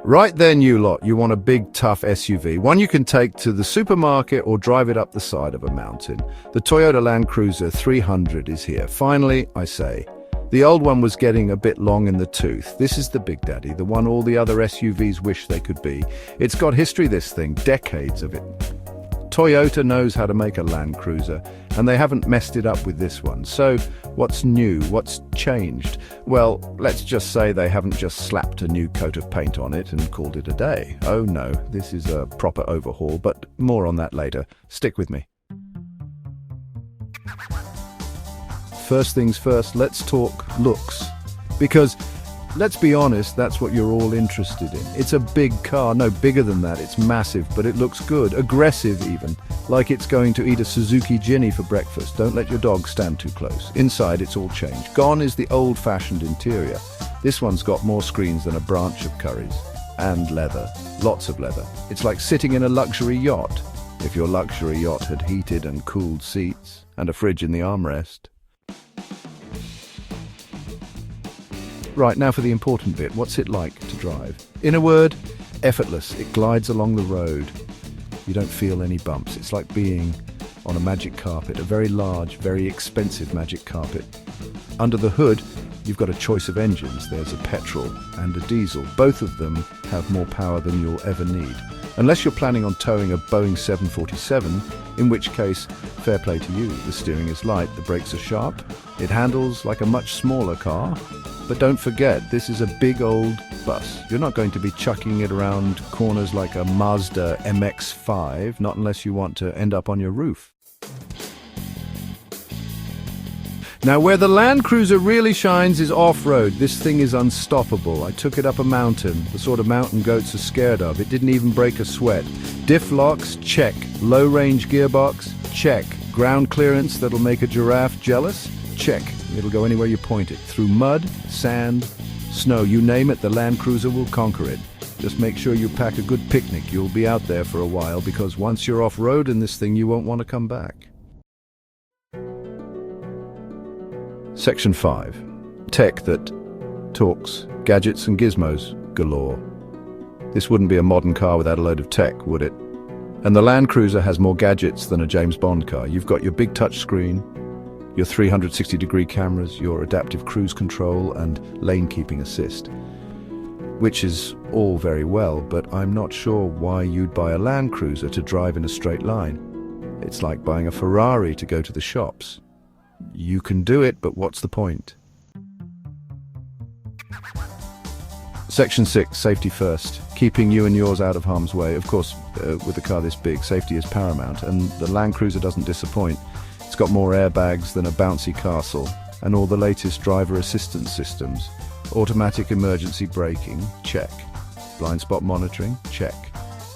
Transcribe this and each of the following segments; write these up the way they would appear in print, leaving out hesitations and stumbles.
Right then, you lot, you want a big, tough SUV, one you can take to the supermarket or drive it up the side of a mountain. The Toyota Land Cruiser 300 is here. Finally, I say. The old one was getting a bit long in the tooth. This is the Big Daddy, the one all the other SUVs wish they could be. It's got history, this thing, decades of it. Toyota knows how to make a Land Cruiser, and they haven't messed it up with this one. So, what's new? What's changed? Well, let's just say they haven't just slapped a new coat of paint on it and called it a day. Oh no, this is a proper overhaul, but more on that later. Stick with me. First things first, let's talk looks. Because, let's be honest, that's what you're all interested in. It's a big car, no bigger than that, it's massive, but it looks good, aggressive even, like it's going to eat a Suzuki Ginny for breakfast. Don't let your dog stand too close. Inside, it's all changed. Gone is the old-fashioned interior. This one's got more screens than a branch of Curry's. And leather, lots of leather. It's like sitting in a luxury yacht, if your luxury yacht had heated and cooled seats, and a fridge in the armrest. Right, now for the important bit. What's it like to drive? In a word, effortless. It glides along the road. You don't feel any bumps. It's like being on a magic carpet, a very large, very expensive magic carpet. Under the hood, you've got a choice of engines. There's a petrol and a diesel. Both of them have more power than you'll ever need. Unless you're planning on towing a Boeing 747, in which case, fair play to you. The steering is light, the brakes are sharp. It handles like a much smaller car. But don't forget, this is a big old bus. You're not going to be chucking it around corners like a Mazda MX-5, not unless you want to end up on your roof. Now, where the Land Cruiser really shines is off-road. This thing is unstoppable. I took it up a mountain, the sort of mountain goats are scared of. It didn't even break a sweat. Diff locks? Check. Low-range gearbox? Check. Ground clearance that'll make a giraffe jealous? Check. It'll go anywhere you point it. Through mud, sand, snow, you name it, the Land Cruiser will conquer it. Just make sure you pack a good picnic. You'll be out there for a while, because once you're off-road in this thing, you won't want to come back. Section 5. Tech that talks, gadgets and gizmos galore. This wouldn't be a modern car without a load of tech, would it? And the Land Cruiser has more gadgets than a James Bond car. You've got your big touchscreen, your 360-degree cameras, your adaptive cruise control and lane-keeping assist. Which is all very well, but I'm not sure why you'd buy a Land Cruiser to drive in a straight line. It's like buying a Ferrari to go to the shops. You can do it, but what's the point? Section 6, safety first. Keeping you and yours out of harm's way. Of course, with a car this big, safety is paramount, and the Land Cruiser doesn't disappoint. It's got more airbags than a bouncy castle, and all the latest driver assistance systems. Automatic emergency braking? Check. Blind spot monitoring? Check.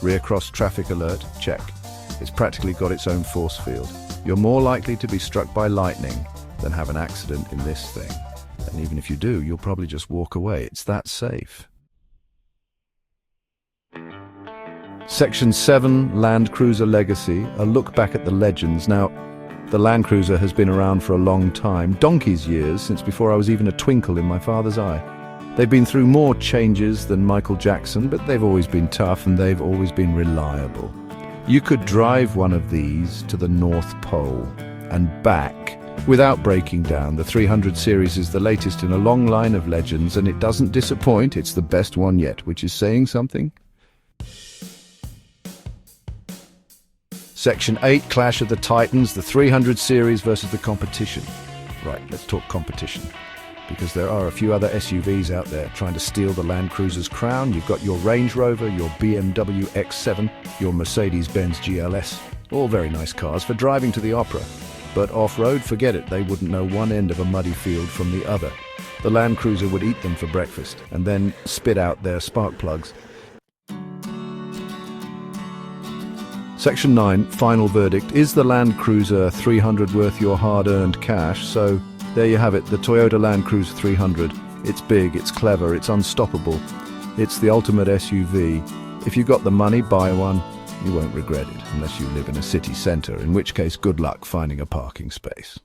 Rear cross traffic alert? Check. It's practically got its own force field. You're more likely to be struck by lightning than have an accident in this thing. And even if you do, you'll probably just walk away. It's that safe. Section 7, Land Cruiser Legacy, a look back at the legends. Now, the Land Cruiser has been around for a long time, donkey's years, since before I was even a twinkle in my father's eye. They've been through more changes than Michael Jackson, but they've always been tough and they've always been reliable. You could drive one of these to the North Pole and back without breaking down. The 300 series is the latest in a long line of legends, and it doesn't disappoint. It's the best one yet, which is saying something. Section 8, Clash of the Titans, the 300 series versus the competition. Right, let's talk competition. Because there are a few other SUVs out there trying to steal the Land Cruiser's crown. You've got your Range Rover, your BMW X7, your Mercedes-Benz GLS. All very nice cars for driving to the opera. But off-road, forget it. They wouldn't know one end of a muddy field from the other. The Land Cruiser would eat them for breakfast and then spit out their spark plugs. Section 9, Final Verdict. Is the Land Cruiser 300 worth your hard-earned cash? So there you have it, the Toyota Land Cruiser 300. It's big, it's clever, it's unstoppable. It's the ultimate SUV. If you got the money, buy one. You won't regret it, unless you live in a city centre, in which case good luck finding a parking space.